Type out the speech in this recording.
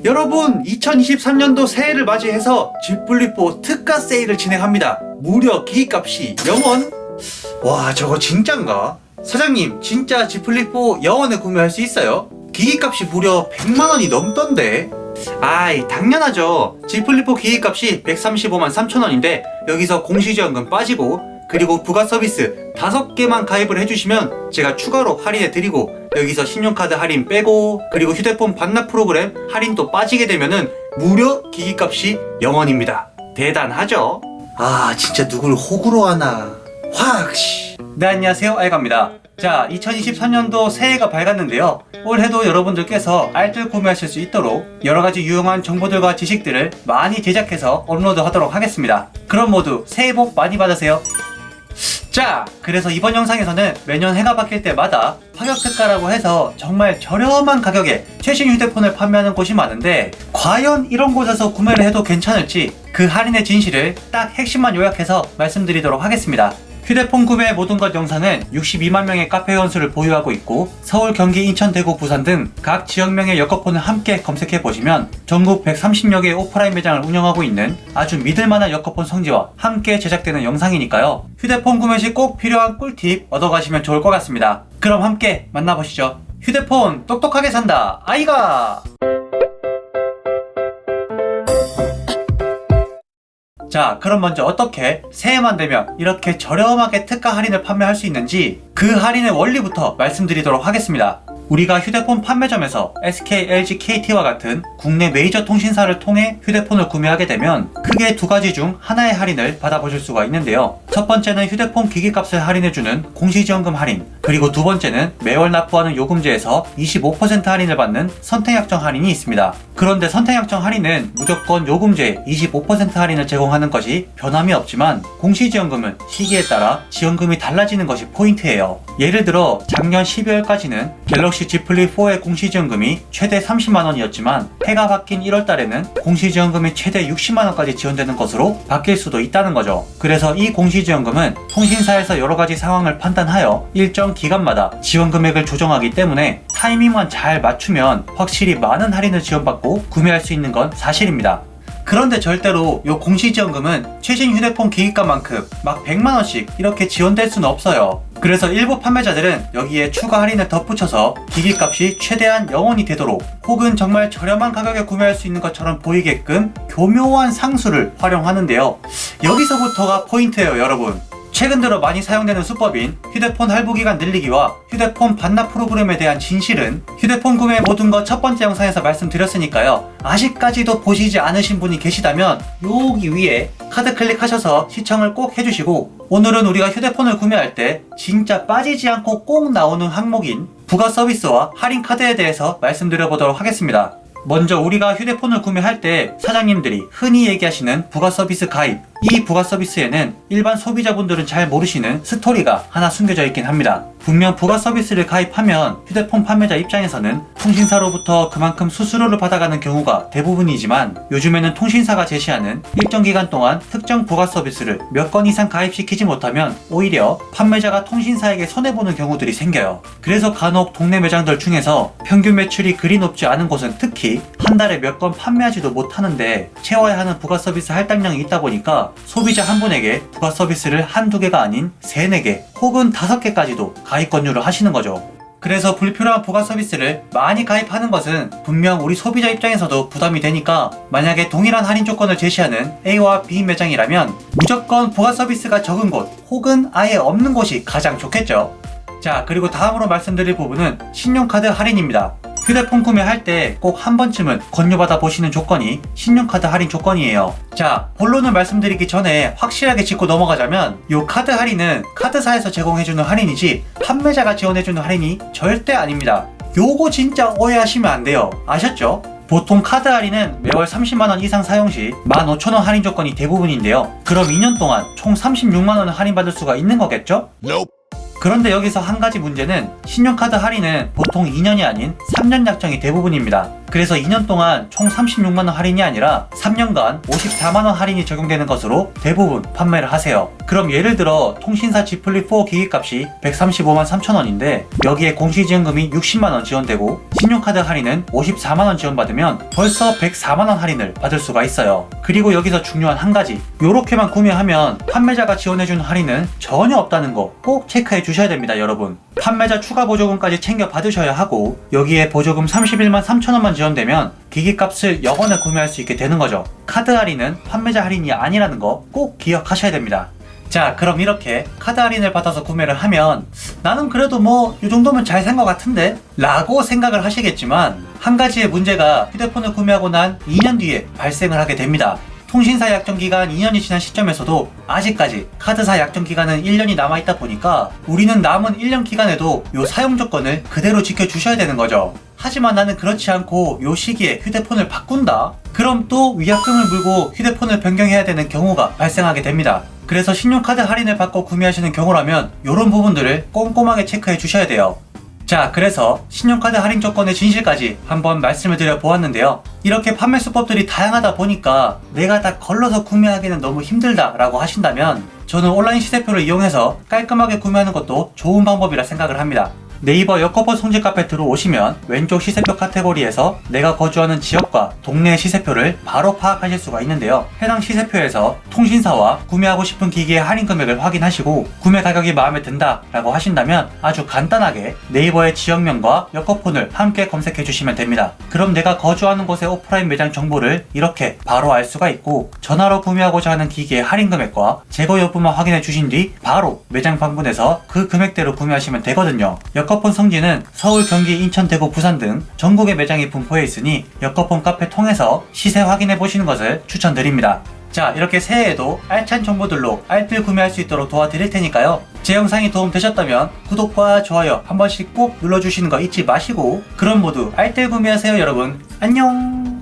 여러분, 2023년도 새해를 맞이해서 지플리4 특가 세일을 진행합니다. 무려 기기값이 0원? 와, 저거 진짠가? 사장님, 진짜 지플리4 0원에 구매할 수 있어요? 기기값이 무려 100만원이 넘던데? 아이, 당연하죠. 지플리4 기기값이 135만 3천원인데 여기서 공시지원금 빠지고 그리고 부가 서비스 5개만 가입을 해주시면 제가 추가로 할인해드리고 여기서 신용카드 할인 빼고 그리고 휴대폰 반납 프로그램 할인도 빠지게 되면은 무려 기기값이 0원입니다. 대단하죠? 아, 진짜 누굴 호구로 하나. 확 씨. 네, 안녕하세요, 알가입니다. 자, 2023년도 새해가 밝았는데요. 올해도 여러분들께서 알뜰 구매하실 수 있도록 여러가지 유용한 정보들과 지식들을 많이 제작해서 업로드하도록 하겠습니다. 그럼 모두 새해 복 많이 받으세요. 자, 그래서 이번 영상에서는 매년 해가 바뀔 때마다 파격 특가라고 해서 정말 저렴한 가격에 최신 휴대폰을 판매하는 곳이 많은데 과연 이런 곳에서 구매를 해도 괜찮을지 그 할인의 진실을 딱 핵심만 요약해서 말씀드리도록 하겠습니다. 휴대폰 구매의 모든 것 영상은 62만 명의 카페 회원수를 보유하고 있고 서울, 경기, 인천, 대구, 부산 등 각 지역명의 여커폰을 함께 검색해보시면 전국 130여 개의 오프라인 매장을 운영하고 있는 아주 믿을만한 여커폰 성지와 함께 제작되는 영상이니까요. 휴대폰 구매 시 꼭 필요한 꿀팁 얻어가시면 좋을 것 같습니다. 그럼 함께 만나보시죠. 휴대폰 똑똑하게 산다 아이가! 자, 그럼 먼저 어떻게 새해만 되면 이렇게 저렴하게 특가 할인을 판매할 수 있는지 그 할인의 원리부터 말씀드리도록 하겠습니다. 우리가 휴대폰 판매점에서 SK, LG, KT와 같은 국내 메이저 통신사를 통해 휴대폰을 구매하게 되면 크게 두 가지 중 하나의 할인을 받아보실 수가 있는데요. 첫 번째는 휴대폰 기기값을 할인해주는 공시지원금 할인, 그리고 두 번째는 매월 납부하는 요금제에서 25% 할인을 받는 선택약정 할인이 있습니다. 그런데 선택약정 할인은 무조건 요금제에 25% 할인을 제공하는 것이 변함이 없지만 공시지원금은 시기에 따라 지원금이 달라지는 것이 포인트예요. 예를 들어 작년 12월까지는 갤럭시 Z 플립4의 공시지원금이 최대 30만원이었지만 해가 바뀐 1월달에는 공시지원금이 최대 60만원까지 지원되는 것으로 바뀔 수도 있다는 거죠. 그래서 이 공시지원금은 통신사에서 여러가지 상황을 판단하여 일정 기간마다 지원 금액을 조정하기 때문에 타이밍만 잘 맞추면 확실히 많은 할인을 지원받고 구매할 수 있는 건 사실입니다. 그런데 절대로 이 공시지원금은 최신 휴대폰 기기값만큼 막 100만원씩 이렇게 지원될 수는 없어요. 그래서 일부 판매자들은 여기에 추가 할인을 덧붙여서 기기값이 최대한 0원이 되도록 혹은 정말 저렴한 가격에 구매할 수 있는 것처럼 보이게끔 교묘한 상수를 활용하는데요. 여기서부터가 포인트예요, 여러분. 최근 들어 많이 사용되는 수법인 휴대폰 할부기간 늘리기와 휴대폰 반납 프로그램에 대한 진실은 휴대폰 구매 모든 것 첫 번째 영상에서 말씀드렸으니까요. 아직까지도 보시지 않으신 분이 계시다면 여기 위에 카드 클릭하셔서 시청을 꼭 해주시고 오늘은 우리가 휴대폰을 구매할 때 진짜 빠지지 않고 꼭 나오는 항목인 부가 서비스와 할인 카드에 대해서 말씀드려보도록 하겠습니다. 먼저 우리가 휴대폰을 구매할 때 사장님들이 흔히 얘기하시는 부가 서비스 가입, 이 부가 서비스에는 일반 소비자분들은 잘 모르시는 스토리가 하나 숨겨져 있긴 합니다. 분명 부가 서비스를 가입하면 휴대폰 판매자 입장에서는 통신사로부터 그만큼 수수료를 받아가는 경우가 대부분이지만 요즘에는 통신사가 제시하는 일정 기간 동안 특정 부가 서비스를 몇 건 이상 가입시키지 못하면 오히려 판매자가 통신사에게 손해보는 경우들이 생겨요. 그래서 간혹 동네 매장들 중에서 평균 매출이 그리 높지 않은 곳은 특히 한 달에 몇 건 판매하지도 못하는데 채워야 하는 부가 서비스 할당량이 있다 보니까 소비자 한 분에게 부가 서비스를 한두 개가 아닌 3, 4개 혹은 5개까지도 가입 권유를 하시는 거죠. 그래서 불필요한 부가 서비스를 많이 가입하는 것은 분명 우리 소비자 입장에서도 부담이 되니까 만약에 동일한 할인 조건을 제시하는 A와 B 매장이라면 무조건 부가 서비스가 적은 곳 혹은 아예 없는 곳이 가장 좋겠죠. 자, 그리고 다음으로 말씀드릴 부분은 신용카드 할인입니다. 휴대폰 구매할 때 꼭 한 번쯤은 권유받아 보시는 조건이 신용카드 할인 조건이에요. 자, 본론을 말씀드리기 전에 확실하게 짚고 넘어가자면 이 카드 할인은 카드사에서 제공해주는 할인이지 판매자가 지원해주는 할인이 절대 아닙니다. 요거 진짜 오해하시면 안 돼요. 아셨죠? 보통 카드 할인은 매월 30만원 이상 사용 시 15,000원 할인 조건이 대부분인데요. 그럼 2년 동안 총 36만원을 할인받을 수가 있는 거겠죠? Nope. 그런데 여기서 한 가지 문제는 신용카드 할인은 보통 2년이 아닌 3년 약정이 대부분입니다. 그래서 2년 동안 총 36만원 할인이 아니라 3년간 54만원 할인이 적용되는 것으로 대부분 판매를 하세요. 그럼 예를 들어 통신사 G 플립 4 기기값이 135만 3천원인데 여기에 공시지원금이 60만원 지원되고 신용카드 할인은 54만원 지원받으면 벌써 104만원 할인을 받을 수가 있어요. 그리고 여기서 중요한 한 가지, 요렇게만 구매하면 판매자가 지원해준 할인은 전혀 없다는 거 꼭 체크해 주셔야 됩니다. 여러분, 판매자 추가 보조금까지 챙겨 받으셔야 하고 여기에 보조금 31만 3천원만 지원되면 기기값을 역원에 구매할 수 있게 되는 거죠. 카드 할인은 판매자 할인이 아니라는 거 꼭 기억하셔야 됩니다. 자, 그럼 이렇게 카드 할인을 받아서 구매를 하면 나는 그래도 뭐 이 정도면 잘 산 것 같은데? 라고 생각을 하시겠지만 한 가지의 문제가 휴대폰을 구매하고 난 2년 뒤에 발생을 하게 됩니다. 통신사 약정기간 2년이 지난 시점에서도 아직까지 카드사 약정기간은 1년이 남아있다 보니까 우리는 남은 1년 기간에도 요 사용조건을 그대로 지켜주셔야 되는 거죠. 하지만 나는 그렇지 않고 요 시기에 휴대폰을 바꾼다? 그럼 또 위약금을 물고 휴대폰을 변경해야 되는 경우가 발생하게 됩니다. 그래서 신용카드 할인을 받고 구매하시는 경우라면 이런 부분들을 꼼꼼하게 체크해 주셔야 돼요. 자, 그래서 신용카드 할인 조건의 진실까지 한번 말씀을 드려 보았는데요. 이렇게 판매 수법들이 다양하다 보니까 내가 다 걸러서 구매하기는 너무 힘들다 라고 하신다면 저는 온라인 시세표를 이용해서 깔끔하게 구매하는 것도 좋은 방법이라 생각을 합니다. 네이버 여커폰 송지 카페 들어오시면 왼쪽 시세표 카테고리에서 내가 거주하는 지역과 동네의 시세표를 바로 파악하실 수가 있는데요. 해당 시세표에서 통신사와 구매하고 싶은 기기의 할인 금액을 확인하시고 구매 가격이 마음에 든다 라고 하신다면 아주 간단하게 네이버의 지역명과 여커폰을 함께 검색해 주시면 됩니다. 그럼 내가 거주하는 곳의 오프라인 매장 정보를 이렇게 바로 알 수가 있고 전화로 구매하고자 하는 기기의 할인 금액과 재고 여부만 확인해 주신 뒤 바로 매장 방문해서 그 금액대로 구매하시면 되거든요. 여커폰 성지는 서울, 경기, 인천, 대구, 부산 등 전국의 매장이 분포해 있으니 여커폰 카페 통해서 시세 확인해 보시는 것을 추천드립니다. 자, 이렇게 새해에도 알찬 정보들로 알뜰 구매할 수 있도록 도와드릴 테니까요. 제 영상이 도움되셨다면 구독과 좋아요 한 번씩 꼭 눌러주시는 거 잊지 마시고 그럼 모두 알뜰 구매하세요 여러분. 안녕.